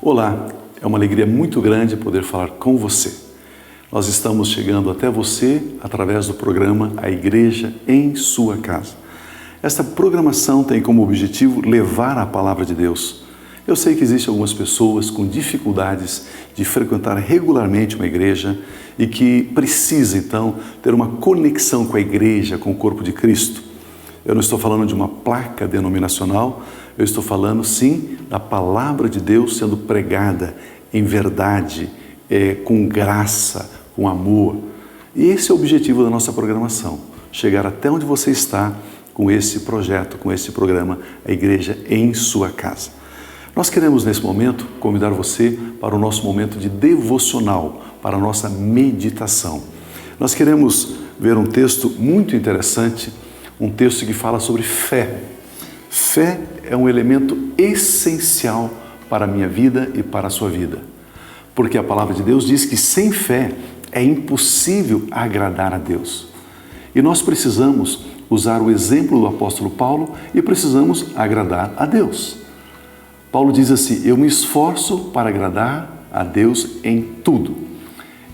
Olá, é uma alegria muito grande poder falar com você. Nós estamos chegando até você através do programa A Igreja em Sua Casa. Esta programação tem como objetivo levar a palavra de Deus. Eu sei que existem algumas pessoas com dificuldades de frequentar regularmente uma igreja e que precisam, então, ter uma conexão com a igreja, com o corpo de Cristo. Eu não estou falando de uma placa denominacional, eu estou falando, sim, da palavra de Deus sendo pregada em verdade, com graça, com amor. E esse é o objetivo da nossa programação, chegar até onde você está com esse projeto, com esse programa, A Igreja em Sua Casa. Nós queremos, nesse momento, convidar você para o nosso momento de devocional, para a nossa meditação. Nós queremos ver um texto muito interessante, um texto que fala sobre fé. Fé é um elemento essencial para a minha vida e para a sua vida. Porque a palavra de Deus diz que sem fé é impossível agradar a Deus. E nós precisamos usar o exemplo do apóstolo Paulo e precisamos agradar a Deus. Paulo diz assim: eu me esforço para agradar a Deus em tudo.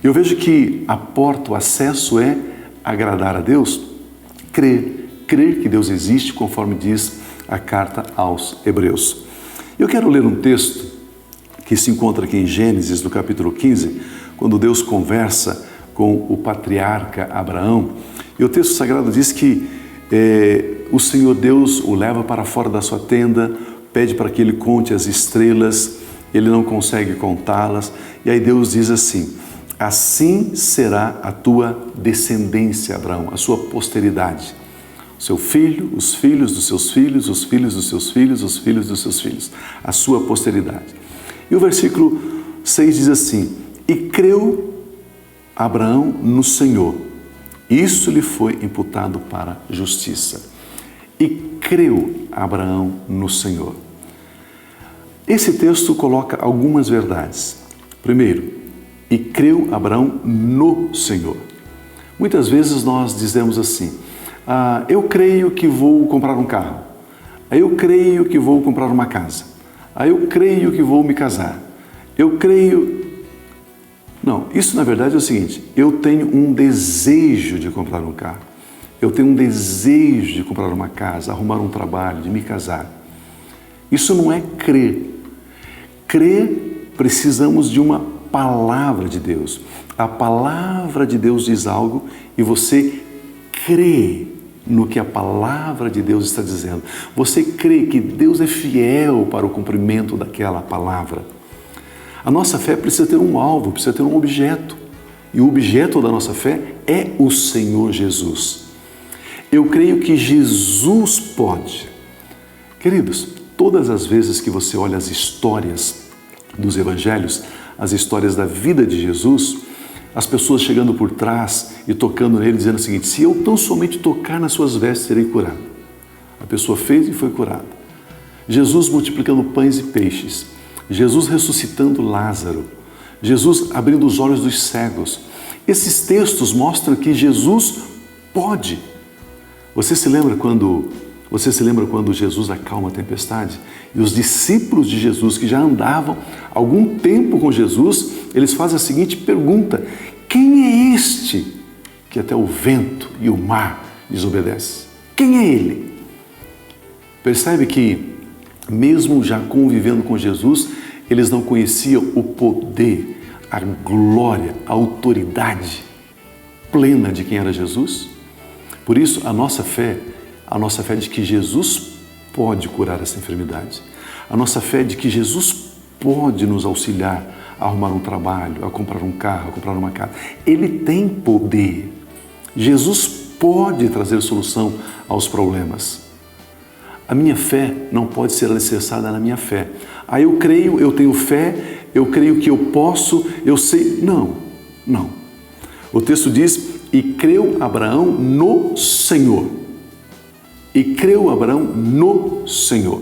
Eu vejo que a porta, o acesso é agradar a Deus, crer que Deus existe, conforme diz a carta aos Hebreus. Eu quero ler um texto que se encontra aqui em Gênesis, no capítulo 15, quando Deus conversa com o patriarca Abraão. E o texto sagrado diz que o Senhor Deus o leva para fora da sua tenda, pede para que ele conte as estrelas, ele não consegue contá-las, e aí Deus diz assim: assim será a tua descendência, Abraão, a sua posteridade. Seu filho, os filhos dos seus filhos, os filhos dos seus filhos, os filhos dos seus filhos, a sua posteridade. E o versículo 6 diz assim: e creu Abraão no Senhor, isso lhe foi imputado para justiça. E creu Abraão no Senhor. Esse texto coloca algumas verdades. Primeiro, e creu Abraão no Senhor. Muitas vezes nós dizemos assim: eu creio que vou comprar um carro. Eu creio que vou comprar uma casa. Eu creio que vou me casar. Eu creio... Não, isso na verdade é o seguinte: eu tenho um desejo de comprar um carro. Eu tenho um desejo de comprar uma casa, arrumar um trabalho, de me casar. Isso não é crer. Crer, precisamos de uma palavra de Deus. A palavra de Deus diz algo e você crê no que a palavra de Deus está dizendo. Você crê que Deus é fiel para o cumprimento daquela palavra. A nossa fé precisa ter um alvo, precisa ter um objeto. E o objeto da nossa fé é o Senhor Jesus. Eu creio que Jesus pode. Queridos, todas as vezes que você olha as histórias dos evangelhos, as histórias da vida de Jesus, as pessoas chegando por trás e tocando nele, dizendo o seguinte: se eu tão somente tocar nas suas vestes, serei curado. A pessoa fez e foi curada. Jesus multiplicando pães e peixes. Jesus ressuscitando Lázaro. Jesus abrindo os olhos dos cegos. Esses textos mostram que Jesus pode. Você se lembra quando Jesus acalma a tempestade? E os discípulos de Jesus, que já andavam algum tempo com Jesus, eles fazem a seguinte pergunta: quem é este que até o vento e o mar lhes obedece? Quem é ele? Percebe que, mesmo já convivendo com Jesus, eles não conheciam o poder, a glória, a autoridade plena de quem era Jesus? Por isso, a nossa fé é de que Jesus pode curar essa enfermidade. A nossa fé é de que Jesus pode nos auxiliar a arrumar um trabalho, a comprar um carro, a comprar uma casa. Ele tem poder. Jesus pode trazer solução aos problemas. A minha fé não pode ser alicerçada na minha fé. Eu creio, eu tenho fé, eu creio que eu posso, eu sei. Não. O texto diz: e creu Abraão no Senhor. E creu Abraão no Senhor.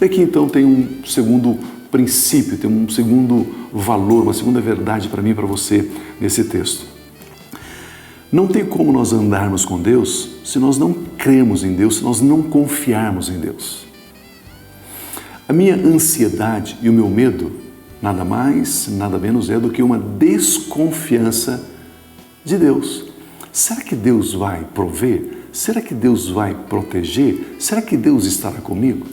E aqui então tem um segundo princípio, tem um segundo valor, uma segunda verdade para mim e para você nesse texto. Não tem como nós andarmos com Deus se nós não cremos em Deus, se nós não confiarmos em Deus. A minha ansiedade e o meu medo nada mais, nada menos é do que uma desconfiança de Deus. Será que Deus vai prover? Será que Deus vai proteger? Será que Deus estará comigo?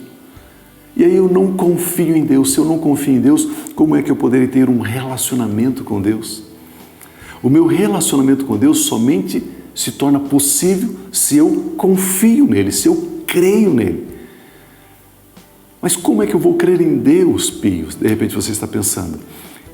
E aí eu não confio em Deus. Se eu não confio em Deus, como é que eu poderia ter um relacionamento com Deus? O meu relacionamento com Deus somente se torna possível se eu confio nele, se eu creio nele. Mas como é que eu vou crer em Deus, Pio? De repente você está pensando.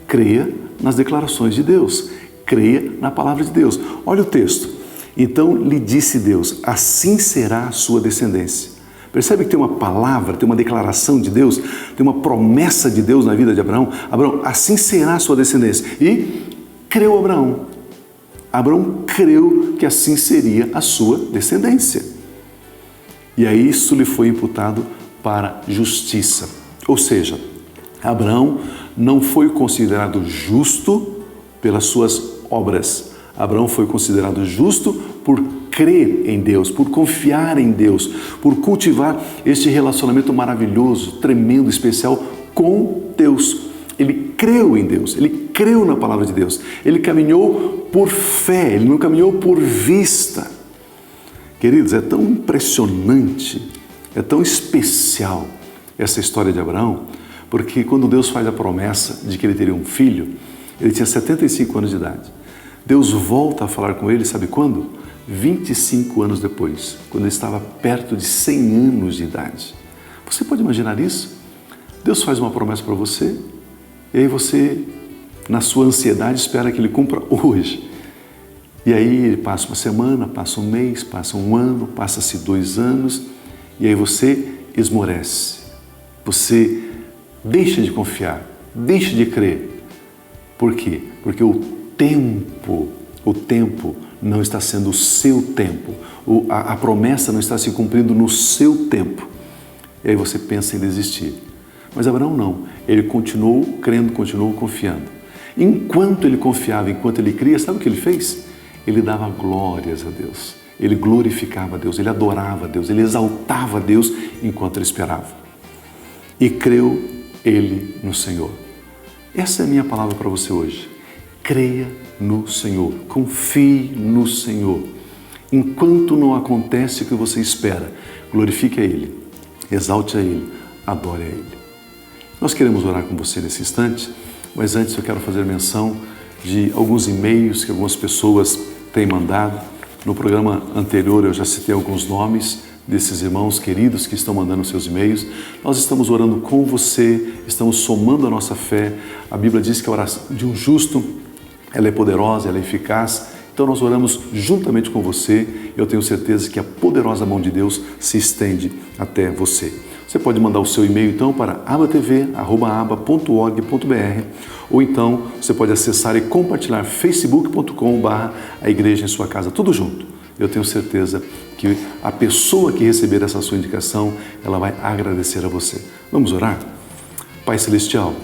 Creia nas declarações de Deus. Creia na palavra de Deus. Olha o texto. Então lhe disse Deus, assim será a sua descendência. Percebe que tem uma palavra, tem uma declaração de Deus, tem uma promessa de Deus na vida de Abraão. Abraão, assim será a sua descendência. E creu Abraão. Abraão creu que assim seria a sua descendência. E aí isso lhe foi imputado para justiça. Ou seja, Abraão não foi considerado justo pelas suas obras. Abraão foi considerado justo por crer em Deus, por confiar em Deus, por cultivar este relacionamento maravilhoso, tremendo, especial com Deus. Ele creu em Deus, ele creu na palavra de Deus, ele caminhou por fé, ele não caminhou por vista. Queridos, é tão impressionante, é tão especial essa história de Abraão, porque quando Deus faz a promessa de que ele teria um filho, ele tinha 75 anos de idade. Deus volta a falar com ele, sabe quando? 25 anos depois, quando ele estava perto de 100 anos de idade. Você pode imaginar isso? Deus faz uma promessa para você, e aí você, na sua ansiedade, espera que ele cumpra hoje. E aí ele passa uma semana, passa um mês, passa um ano, passa-se 2 anos, e aí você esmorece. Você deixa de confiar, deixa de crer. Por quê? Porque o tempo não está sendo o seu tempo. A promessa não está se cumprindo no seu tempo. E aí você pensa em desistir. Mas Abraão não. Ele continuou crendo, continuou confiando. Enquanto ele confiava, enquanto ele cria, sabe o que ele fez? Ele dava glórias a Deus. Ele glorificava a Deus, ele adorava a Deus, ele exaltava a Deus enquanto ele esperava. E creu ele no Senhor. Essa é a minha palavra para você hoje. Creia no Senhor, confie no Senhor. Enquanto não acontece o que você espera, glorifique a Ele, exalte a Ele, adore a Ele. Nós queremos orar com você nesse instante, mas antes eu quero fazer menção de alguns e-mails que algumas pessoas têm mandado. No programa anterior eu já citei alguns nomes desses irmãos queridos que estão mandando seus e-mails. Nós estamos orando com você, estamos somando a nossa fé. A Bíblia diz que a oração de um justo, ela é poderosa, ela é eficaz. Então nós oramos juntamente com você. Eu tenho certeza que a poderosa mão de Deus se estende até você. Você pode mandar o seu e-mail então para abatv@aba.org.br ou então você pode acessar e compartilhar facebook.com/a igreja em sua casa, tudo junto. Eu tenho certeza que a pessoa que receber essa sua indicação, ela vai agradecer a você. Vamos orar? Pai Celestial,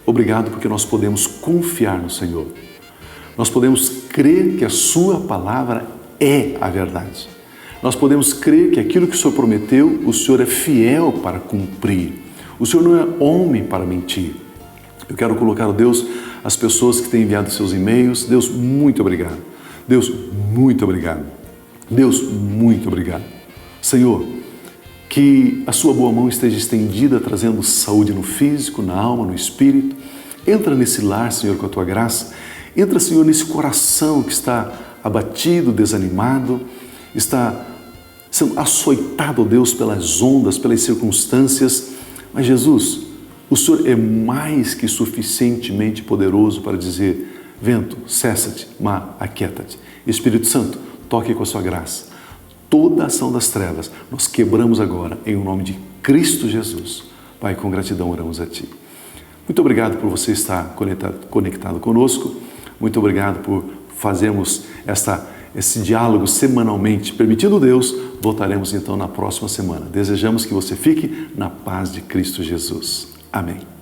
obrigado porque nós podemos confiar no Senhor. Nós podemos crer que a sua palavra é a verdade. Nós podemos crer que aquilo que o Senhor prometeu, o Senhor é fiel para cumprir. O Senhor não é homem para mentir. Eu quero colocar, Deus, as pessoas que têm enviado seus e-mails. Deus, muito obrigado. Deus, muito obrigado. Deus, muito obrigado. Senhor, que a sua boa mão esteja estendida, trazendo saúde no físico, na alma, no espírito. Entra nesse lar, Senhor, com a tua graça. Entra, Senhor, nesse coração que está abatido, desanimado, está sendo açoitado, Deus, pelas ondas, pelas circunstâncias. Mas, Jesus, o Senhor é mais que suficientemente poderoso para dizer: vento, cessa-te, mar, aquieta-te. Espírito Santo, toque com a sua graça. Toda a ação das trevas nós quebramos agora em nome de Cristo Jesus. Pai, com gratidão oramos a Ti. Muito obrigado por você estar conectado conosco. Muito obrigado por fazermos esse diálogo semanalmente. Permitindo Deus, voltaremos então na próxima semana. Desejamos que você fique na paz de Cristo Jesus. Amém.